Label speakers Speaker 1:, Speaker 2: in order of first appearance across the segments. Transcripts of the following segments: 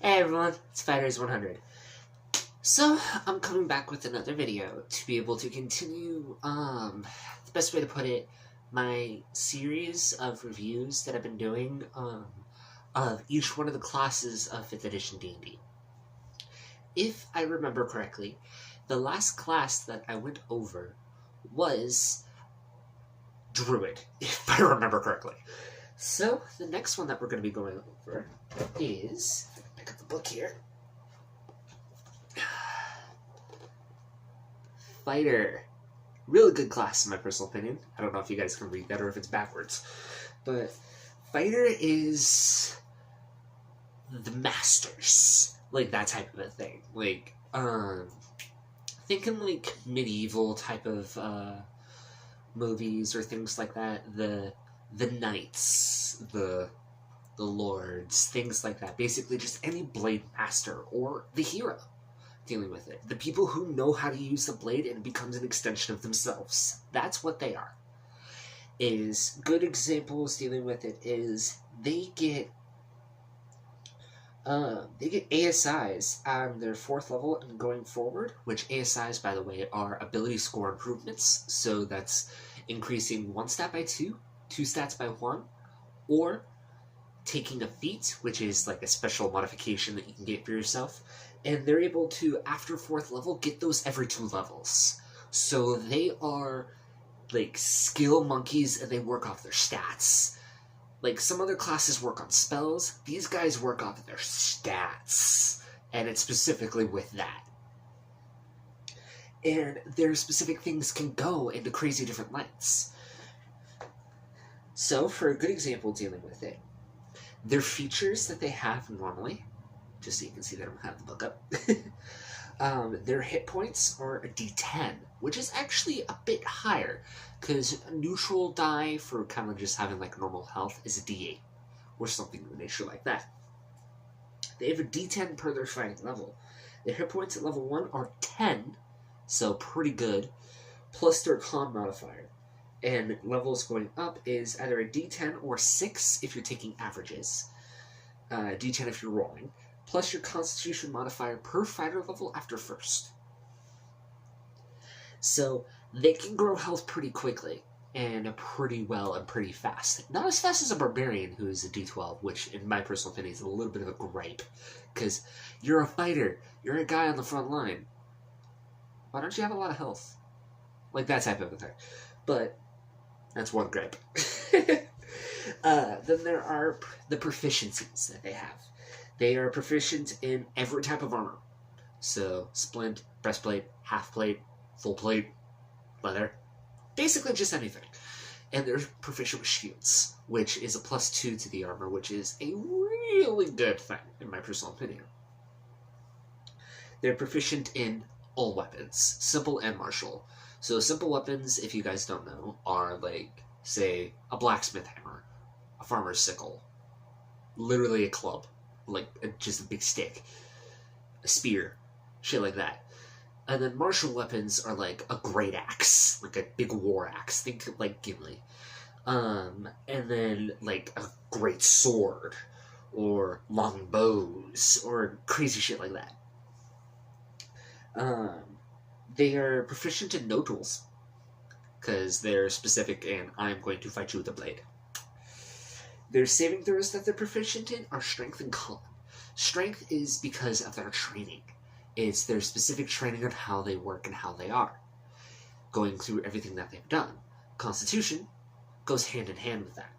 Speaker 1: Hey everyone, it's Fighters100. So, I'm coming back with another video to be able to continue, the best way to put it, my series of reviews that I've been doing, of each one of the classes of 5th edition D&D. If I remember correctly, the last class that I went over was Druid, if I remember correctly. So, the next one that we're going to be going over is, if I can pick up the book here, Fighter. Really good class, in my personal opinion. I don't know if you guys can read that or if it's backwards. But Fighter is the masters. Like, that type of a thing. Like, thinking like medieval type of, movies or things like that. The knights, the lords, things like that. Basically just any blade master or the hero dealing with it. The people who know how to use the blade and it becomes an extension of themselves. That's what they are. Is good examples dealing with it is they get ASIs on their 4th level and going forward, which ASIs, by the way, are ability score improvements. So that's increasing 1 stat by 2, 2 stats by 1, or taking a feat, which is like a special modification that you can get for yourself, and they're able to, after 4th level, get those every 2 levels. So they are like skill monkeys and they work off their stats. Like some other classes work on spells, these guys work off of their stats, and it's specifically with that. And their specific things can go into crazy different lengths. So, for a good example dealing with it, their features that they have normally, just so you can see that I don't have the book up, their hit points are a D10, which is actually a bit higher, because neutral die for kind of just having like normal health is a D8, or something of the nature like that. They have a D10 per their fighting level. Their hit points at level 1 are 10, so pretty good, plus their con modifier. And levels going up is either a D10 or 6 if you're taking averages. D10 if you're rolling. Plus your constitution modifier per fighter level after 1st. So they can grow health pretty quickly and pretty well and pretty fast. Not as fast as a barbarian who is a D12, which in my personal opinion is a little bit of a gripe. Because you're a fighter, you're a guy on the front line. Why don't you have a lot of health? Like that type of a thing. But that's one gripe. Then there are the proficiencies that they have. They are proficient in every type of armor. So, splint, breastplate, half plate, full plate, leather. Basically just anything. And they're proficient with shields, which is a +2 to the armor, which is a really good thing, in my personal opinion. They're proficient in all weapons, simple and martial. So simple weapons, if you guys don't know, are like, say, a blacksmith hammer, a farmer's sickle, literally a club, like just a big stick, a spear, shit like that. And then martial weapons are like a great axe, like a big war axe, think like Gimli. And then like a great sword, or long bows, or crazy shit like that. They are proficient in no tools, because they're specific and I'm going to fight you with a blade. Their saving throws that they're proficient in are strength and con. Strength is because of their training. It's their specific training on how they work and how they are, going through everything that they've done. Constitution goes hand in hand with that.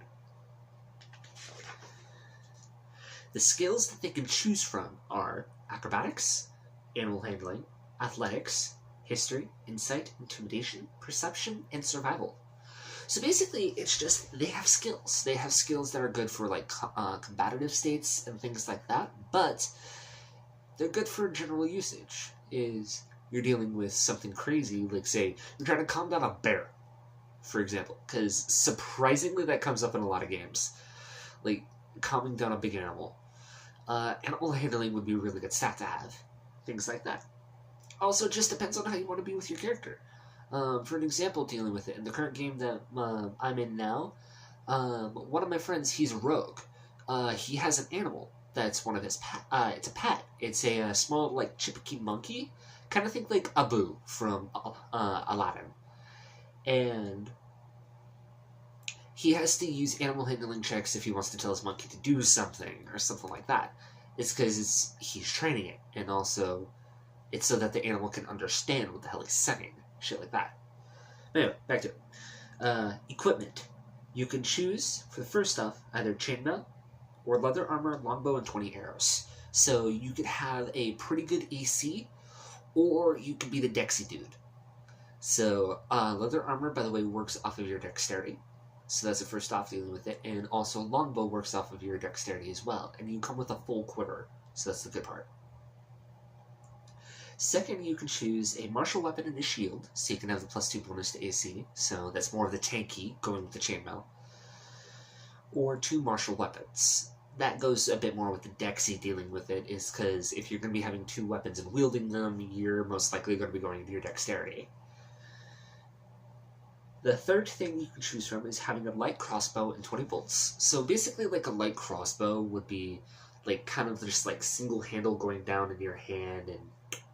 Speaker 1: The skills that they can choose from are acrobatics, animal handling, athletics, history, insight, intimidation, perception, and survival. So basically, it's just, they have skills. They have skills that are good for, like, combative states and things like that, but they're good for general usage. Is you're dealing with something crazy, like, say, you're trying to calm down a bear, for example, because surprisingly that comes up in a lot of games. Like, calming down a big animal. Animal handling would be a really good stat to have. Things like that. Also, it just depends on how you want to be with your character. For an example, dealing with it, in the current game that I'm in now, one of my friends, he's a rogue. He has an animal, that's one of his it's a pet. It's a small, like, chipmunk monkey. Kind of think like Abu from Aladdin. And he has to use animal handling checks if he wants to tell his monkey to do something or something like that. It's because he's training it, and also it's so that the animal can understand what the hell he's saying. Shit like that. Anyway, back to it. Equipment. You can choose, for the first stuff, either chainmail or leather armor, longbow, and 20 arrows. So you could have a pretty good AC, or you could be the Dexy dude. So leather armor, by the way, works off of your dexterity. So that's the first off dealing with it. And also longbow works off of your dexterity as well. And you come with a full quiver. So that's the good part. Second, you can choose a martial weapon and a shield. So you can have the +2 bonus to AC. So that's more of the tanky, going with the chainmail. Or 2 martial weapons. That goes a bit more with the Dexy dealing with it, is because if you're going to be having 2 weapons and wielding them, you're most likely going to be going into your dexterity. The third thing you can choose from is having a light crossbow and 20 bolts. So basically, like, a light crossbow would be like kind of just like single handle going down in your hand and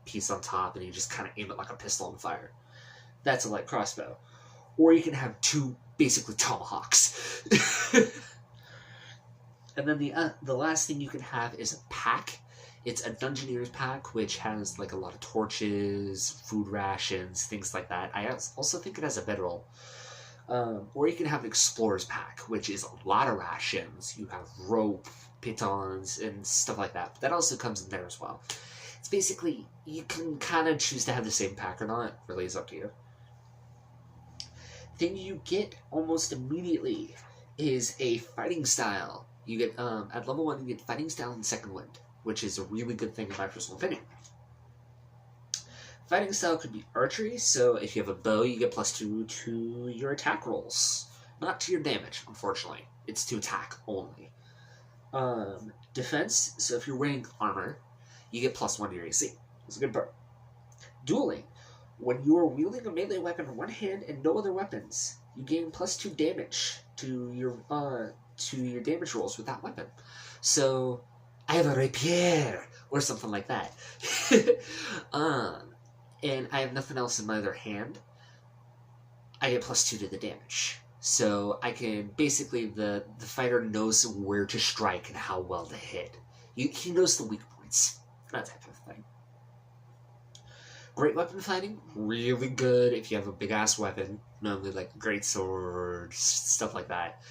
Speaker 1: piece on top, and you just kind of aim it like a pistol and fire. That's a light crossbow. Or you can have 2 basically tomahawks. And then the last thing you can have is a pack. It's a Dungeoneer's pack, which has like a lot of torches, food rations, things like that. I also think it has a bedroll. Or you can have an Explorer's pack, which is a lot of rations. You have rope, pitons, and stuff like that. But that also comes in there as well. It's basically, you can kind of choose to have the same pack or not. It really is up to you. Thing you get almost immediately is a fighting style. You get, at level 1, you get fighting style and second wind, which is a really good thing in my personal opinion. Fighting style could be archery, so if you have a bow, you get +2 to your attack rolls. Not to your damage, unfortunately. It's to attack only. Defense, so if you're wearing armor, you get +1 to your AC. That's a good part. Dueling, when you are wielding a melee weapon in one hand and no other weapons, you gain +2 damage to your damage rolls with that weapon. So, I have a rapier, or something like that. And I have nothing else in my other hand. I get +2 to the damage. So I can, basically, the fighter knows where to strike and how well to hit. He knows the weak points. That type of thing. Great weapon fighting, really good if you have a big-ass weapon. Normally like a greatsword, stuff like that.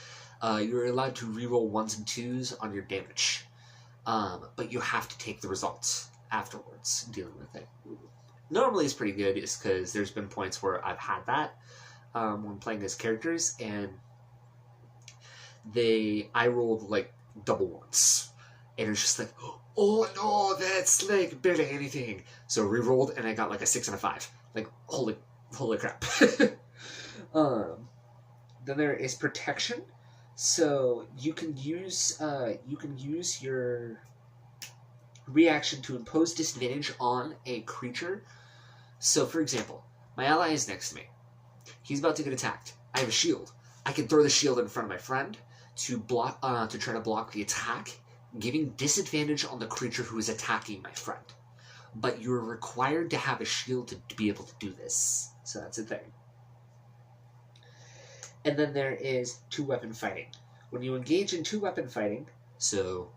Speaker 1: You're allowed to reroll 1s and 2s on your damage. But you have to take the results afterwards, dealing with it. Normally it's pretty good, is because there's been points where I've had that when playing as characters, and I rolled like double ones. And it's just like, oh no, that's like barely anything. So re-rolled, and I got like a 6 and a 5. Like, holy crap. Then there is protection. So you can use your reaction to impose disadvantage on a creature. So, for example, my ally is next to me. He's about to get attacked. I have a shield. I can throw the shield in front of my friend to block, to try to block the attack, giving disadvantage on the creature who is attacking my friend. But you're required to have a shield to be able to do this. So that's a thing. And then there is 2-weapon fighting. When you engage in 2-weapon fighting, so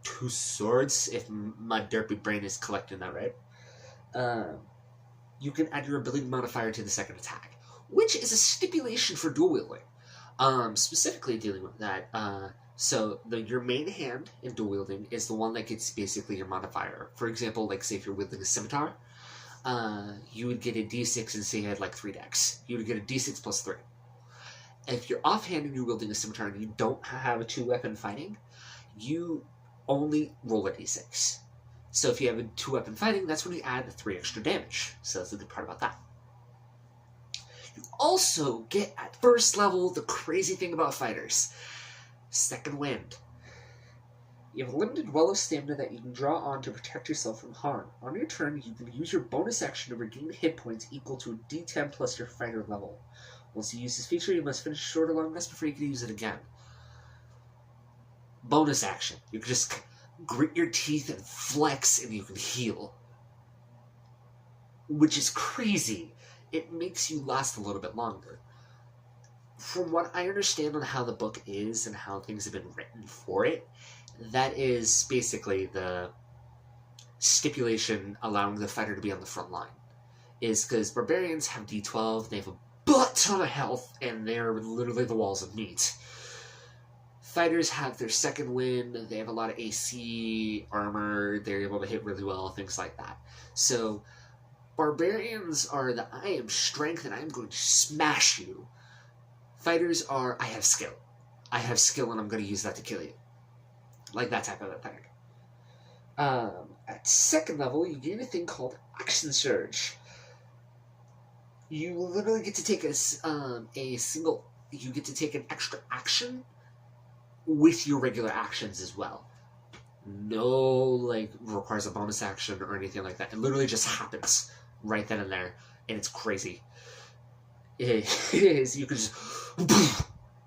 Speaker 1: 2 swords, if my derpy brain is collecting that right, you can add your ability modifier to the second attack, which is a stipulation for dual wielding. Specifically dealing with that, so your main hand in dual wielding is the one that gets basically your modifier. For example, like say if you're wielding a scimitar, you would get a d6 and say you had like 3 decks. You would get a d6 plus 3. If you're offhand and you're wielding a scimitar and you don't have a 2-weapon fighting, you only roll a d6. So if you have a 2-weapon fighting, that's when you add the 3 extra damage. So that's the good part about that. You also get, at first level, the crazy thing about fighters. Second wind. You have a limited well of stamina that you can draw on to protect yourself from harm. On your turn, you can use your bonus action to regain hit points equal to a d10 plus your fighter level. Once you use this feature, you must finish a short or long rest before you can use it again. Bonus action. You can just grit your teeth and flex and you can heal. Which is crazy. It makes you last a little bit longer. From what I understand on how the book is and how things have been written for it, that is basically the stipulation allowing the fighter to be on the front line. Is because barbarians have D12, they have a butt ton of health, and they're literally the walls of meat. Fighters have their second wind, they have a lot of AC, armor, they're able to hit really well, things like that. So, barbarians are the I am strength and I'm going to smash you. Fighters are I have skill. I have skill and I'm going to use that to kill you. Like that type of a thing. At second level, you gain a thing called Action Surge. You literally get to take you get to take an extra action with your regular actions as well. No, like, requires a bonus action or anything like that. It literally just happens right then and there, and it's crazy. It is, you can just,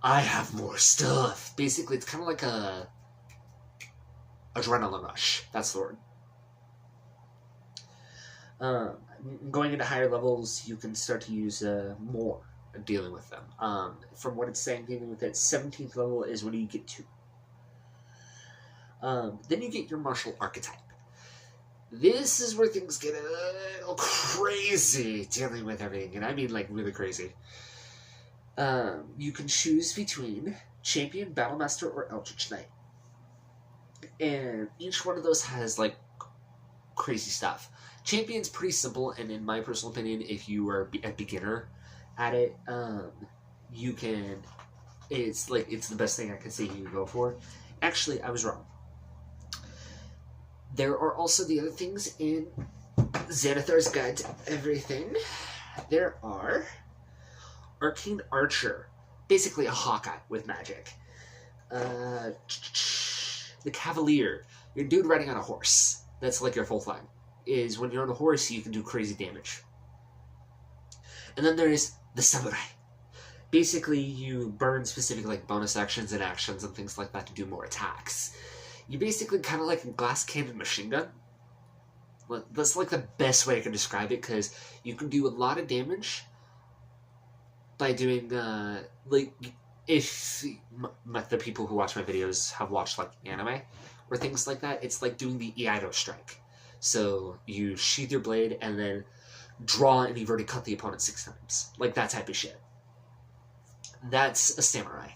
Speaker 1: I have more stuff. Basically, it's kind of like a adrenaline rush. That's the word. Going into higher levels, you can start to use more dealing with them. From what it's saying, dealing with it, 17th level is when you get to. Then you get your martial archetype. This is where things get a little crazy dealing with everything, and I mean like really crazy. You can choose between Champion, Battlemaster, or Eldritch Knight. And each one of those has like crazy stuff. Champion's pretty simple, and in my personal opinion, if you are a beginner at it, you can. It's the best thing I can say you can go for. Actually, I was wrong. There are also the other things in Xanathar's Guide to Everything. There are Arcane Archer, basically a Hawkeye with magic. The Cavalier, your dude riding on a horse. That's like your full line. Is when you're on a horse, you can do crazy damage. And then there is the Samurai. Basically, you burn specific like bonus actions and actions and things like that to do more attacks. You basically kind of like a glass cannon machine gun. That's like the best way I can describe it, because you can do a lot of damage by doing if the people who watch my videos have watched like anime or things like that, it's like doing the Iaido strike. So you sheath your blade and then draw, and you've already cut the opponent 6 times. Like that type of shit. That's a samurai.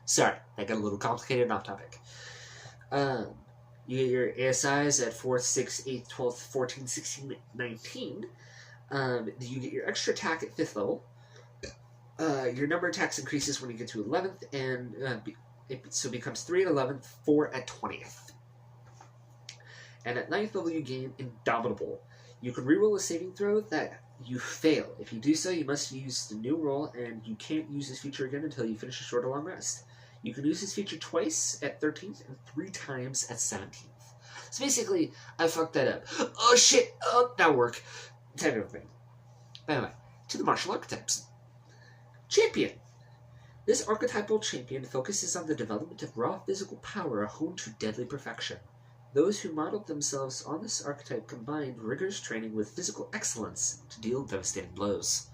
Speaker 1: Sorry, that got a little complicated and off topic. You get your ASIs at 4th, 6th, 8th, 12th, 14th, 16th, 19th. You get your extra attack at 5th level. Your number of attacks increases when you get to 11th, and so it becomes 3 at 11th, 4 at 20th. And at 9th level, you gain Indomitable. You can reroll a saving throw that you fail. If you do so, you must use the new roll, and you can't use this feature again until you finish a short or long rest. You can use this feature twice at 13th and 3 times at 17th. So basically, I fucked that up. Oh shit! Oh, that'll work. Type of thing. But anyway, to the martial archetypes. Champion. This archetypal champion focuses on the development of raw physical power honed to deadly perfection. Those who modeled themselves on this archetype combined rigorous training with physical excellence to deal devastating blows.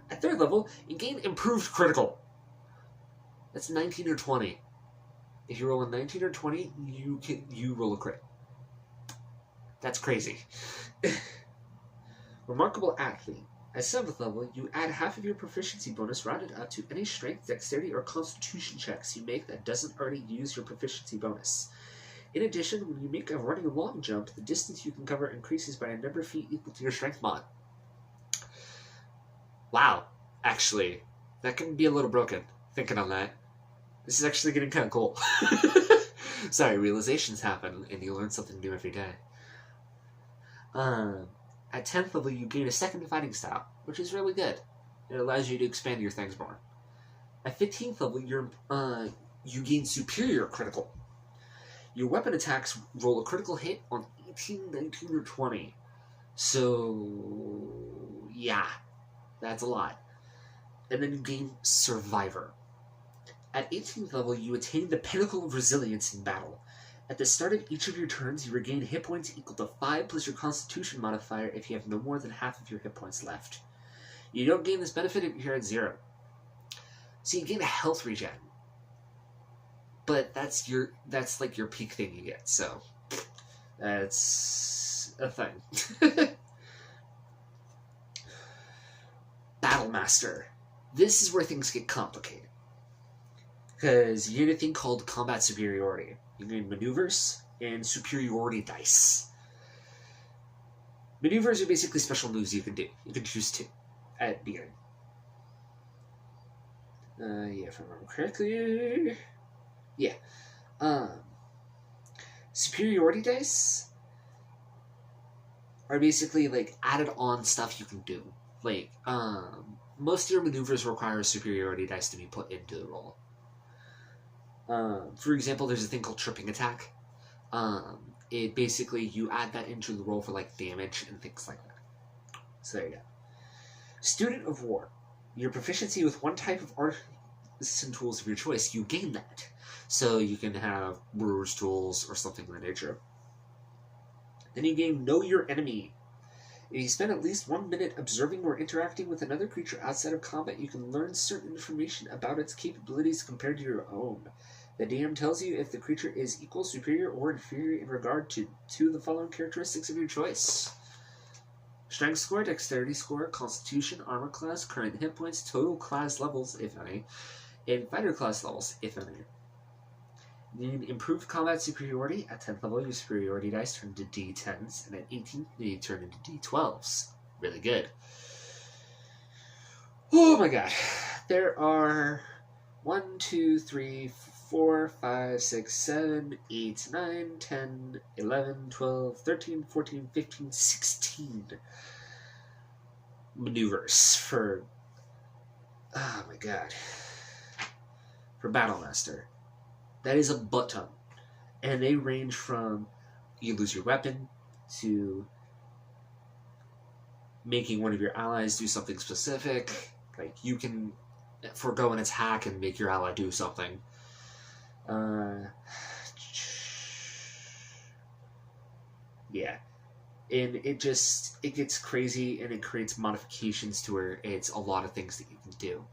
Speaker 1: At 3rd level, you gain Improved Critical. That's 19 or 20. If you roll a 19 or 20, you roll a crit. That's crazy. Remarkable Athlete. At 7th level, you add half of your proficiency bonus rounded up to any strength, dexterity, or constitution checks you make that doesn't already use your proficiency bonus. In addition, when you make a running long jump, the distance you can cover increases by a number of feet equal to your strength mod. Wow. Actually, that can be a little broken, thinking on that. This is actually getting kind of cool. Sorry, realizations happen, and you learn something new every day. At 10th level, you gain a second fighting style, which is really good. It allows you to expand your things more. At 15th level, you gain Superior Critical. Your weapon attacks roll a critical hit on 18, 19, or 20. So, yeah. That's a lot. And then you gain Survivor. At 18th level, you attain the Pinnacle of Resilience in battle. At the start of each of your turns, you regain hit points equal to 5 plus your Constitution modifier if you have no more than half of your hit points left. You don't gain this benefit if you're at 0. So you gain a health regen. But that's like your peak thing you get, so that's a thing. Battle Master. This is where things get complicated. Because you get a thing called Combat Superiority. You gain Maneuvers and Superiority Dice. Maneuvers are basically special moves you can do. You can choose 2 at beginning. Yeah, if I remember correctly. Yeah. Superiority Dice are basically, like, added on stuff you can do. Like, most of your maneuvers require a Superiority Dice to be put into the roll. For example, there's a thing called Tripping Attack. It basically, you add that into the roll for, like, damage and things like that. So there you go. Student of War. Your proficiency with one type of artisan tools of your choice, you gain that. So you can have brewer's tools or something of that nature. Then you gain Know Your Enemy. If you spend at least 1 minute observing or interacting with another creature outside of combat, you can learn certain information about its capabilities compared to your own. The DM tells you if the creature is equal, superior, or inferior in regard to the following characteristics of your choice. Strength score, dexterity score, constitution, armor class, current hit points, total class levels, if any, and fighter class levels, if any. You need improved combat superiority. At 10th level, your superiority dice turn into D10s, and at 18th, they turn into D12s. Really good. Oh my god. There are 1, 2, 3, 4, 5, 6, 7, 8, 9, 10, 11, 12, 13, 14, 15, 16 maneuvers for... Oh my god. For Battle Master. That is a butt ton. And they range from you lose your weapon to making one of your allies do something specific. Like, you can forego an attack and make your ally do something. Yeah. And it gets crazy, and it creates modifications to where it's a lot of things that you can do.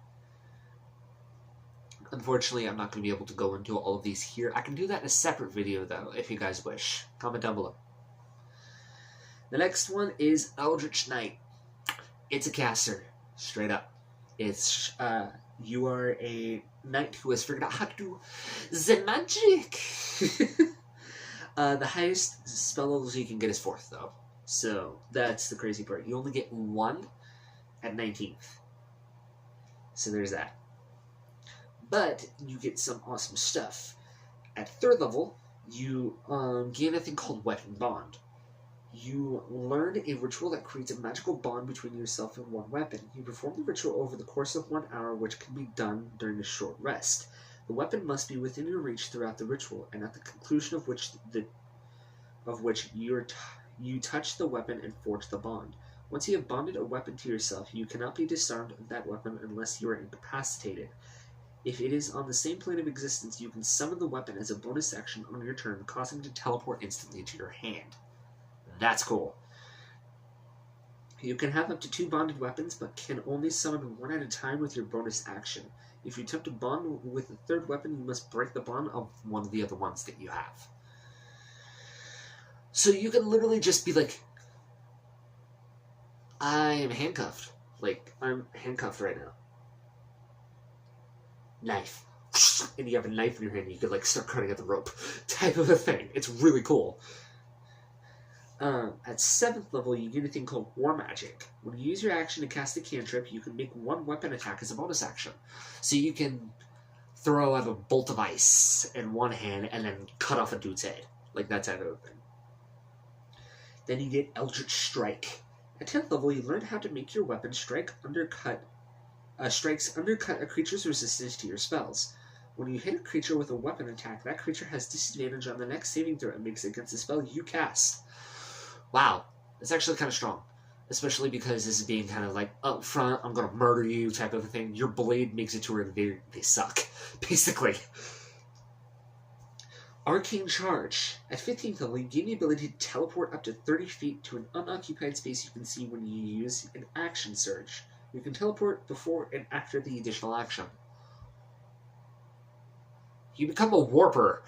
Speaker 1: Unfortunately, I'm not going to be able to go into all of these here. I can do that in a separate video, though, if you guys wish. Comment down below. The next one is Eldritch Knight. It's a caster, straight up. It's, you are a knight who has figured out how to do the magic. The highest spell levels you can get is 4th, though. So, that's the crazy part. You only get 1 at 19th. So there's that. But you get some awesome stuff. At 3rd level, you gain a thing called Weapon Bond. You learn a ritual that creates a magical bond between yourself and one weapon. You perform the ritual over the course of 1 hour, which can be done during a short rest. The weapon must be within your reach throughout the ritual, and at the conclusion of which you touch the weapon and forge the bond. Once you have bonded a weapon to yourself, you cannot be disarmed of that weapon unless you are incapacitated. If it is on the same plane of existence, you can summon the weapon as a bonus action on your turn, causing it to teleport instantly to your hand. That's cool. You can have up to 2 bonded weapons, but can only summon 1 at a time with your bonus action. If you attempt to bond with a 3rd weapon, you must break the bond of one of the other ones that you have. So you can literally just be like, I am handcuffed. Like, I'm handcuffed right now. Knife. And you have a knife in your hand and you could, like, start cutting at the rope. Type of a thing. It's really cool. At 7th level, you get a thing called War Magic. When you use your action to cast a cantrip, you can make 1 weapon attack as a bonus action. So you can throw out a bolt of ice in one hand and then cut off a dude's head. Like that type of thing. Then you get Eldritch Strike. At 10th level, you learn how to make your weapon strikes undercut a creature's resistance to your spells. When you hit a creature with a weapon attack, that creature has disadvantage on the next saving throw it makes against the spell you cast. Wow, that's actually kind of strong. especially because this is being kind of like up front, I'm gonna murder you type of a thing. Your blade makes it to where they suck, basically. Arcane Charge. At 15th level, you gain the ability to teleport up to 30 feet to an unoccupied space you can see when you use an action surge. You can teleport before and after the additional action. You become a warper.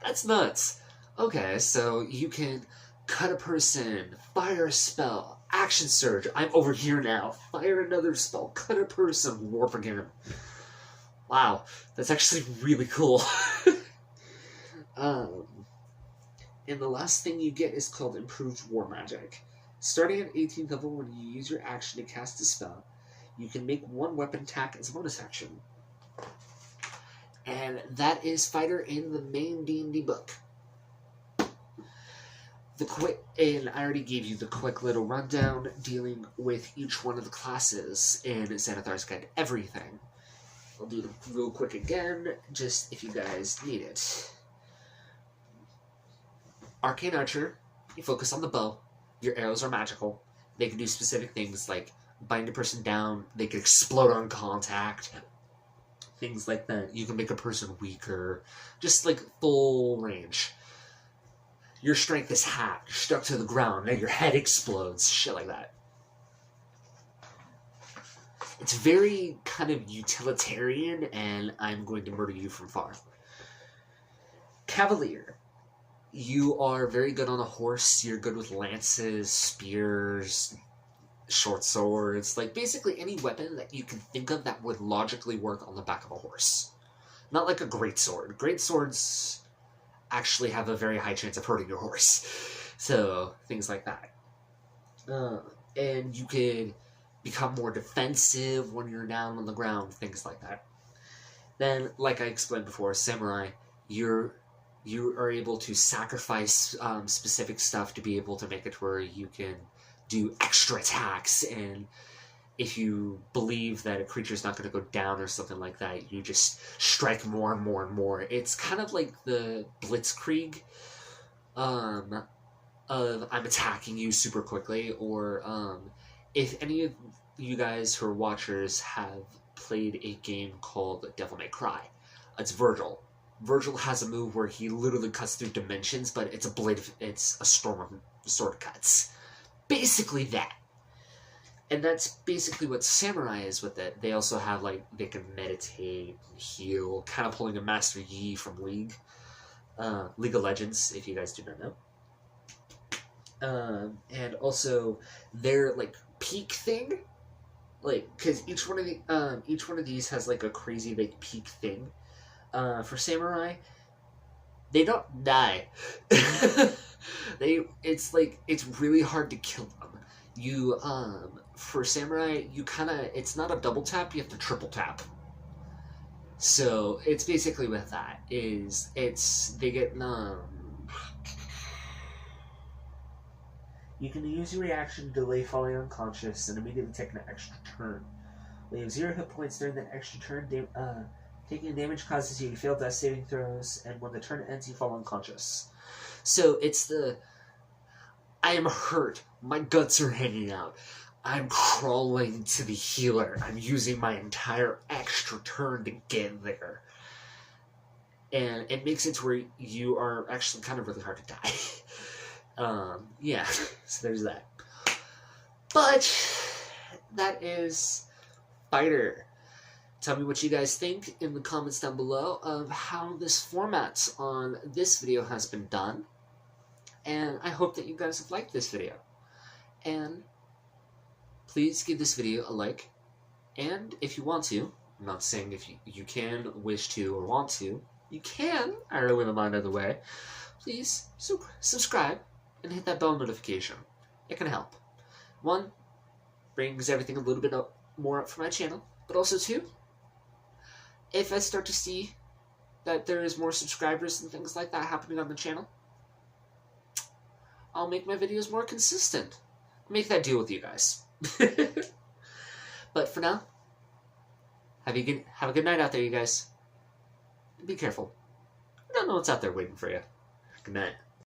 Speaker 1: That's nuts. Okay, so you can cut a person, fire a spell, action surge. I'm over here now. Fire another spell, cut a person, warp again. Wow, that's actually really cool. And the last thing you get is called Improved War Magic. Starting at 18th level, when you use your action to cast a spell, you can make one weapon attack as a bonus action. And that is Fighter in the main D&D book. And I already gave you the quick little rundown dealing with each one of the classes in Xanathar's Guide to Everything. I'll do it real quick again, just if you guys need it. Arcane Archer, you focus on the bow. Your arrows are magical. They can do specific things like bind a person down, they can explode on contact, things like that. You can make a person weaker, just like full range. Your strength is half, you're stuck to the ground, and your head explodes, shit like that. It's very kind of utilitarian, and I'm going to murder you from far. Cavalier. You are very good on a horse. You're good with lances, spears, short swords. Like, basically any weapon that you can think of that would logically work on the back of a horse. Not like a greatsword. Greatswords actually have a very high chance of hurting your horse. So, things like that. And you could become more defensive when you're down on the ground, things like that. Then, like I explained before, Samurai, you are able to sacrifice specific stuff to be able to make it where you can do extra attacks, and if you believe that a creature's not going to go down or something like that, you just strike more and more and more. It's kind of like the Blitzkrieg of I'm attacking you super quickly, or if any of you guys who are watchers have played a game called Devil May Cry, it's Virgil. Virgil has a move where he literally cuts through dimensions, but it's a storm of sword cuts. Basically that. And that's basically what Samurai is with it. They also have, like, they can meditate, heal, kind of pulling a Master Yi from League of Legends, if you guys do not know. And also, their, like, peak thing, like, because each one of these has, like, a crazy, like, peak thing. For Samurai, they don't die. It's really hard to kill them. For Samurai, it's not a double tap, you have to triple tap. So, it's basically with that, they get, you can use your reaction to delay falling unconscious and immediately take an extra turn. When you have 0 hit points during that extra turn, taking damage causes you to fail death saving throws, and when the turn ends, you fall unconscious. So, it's I am hurt. My guts are hanging out. I'm crawling to the healer. I'm using my entire extra turn to get there. And it makes it to where you are actually kind of really hard to die. Yeah, so there's that. But, that is Fighter. Tell me what you guys think in the comments down below of how this format on this video has been done. And I hope that you guys have liked this video. And please give this video a like. And if you want to, I'm not saying if you can, wish to, or want to, you can, I really wouldn't mind either way. Please subscribe and hit that bell notification. It can help. 1, brings everything a little bit more up for my channel. But also 2, if I start to see that there is more subscribers and things like that happening on the channel, I'll make my videos more consistent. Make that deal with you guys. But for now, have a good night out there, you guys. Be careful. You don't know what's out there waiting for you. Good night.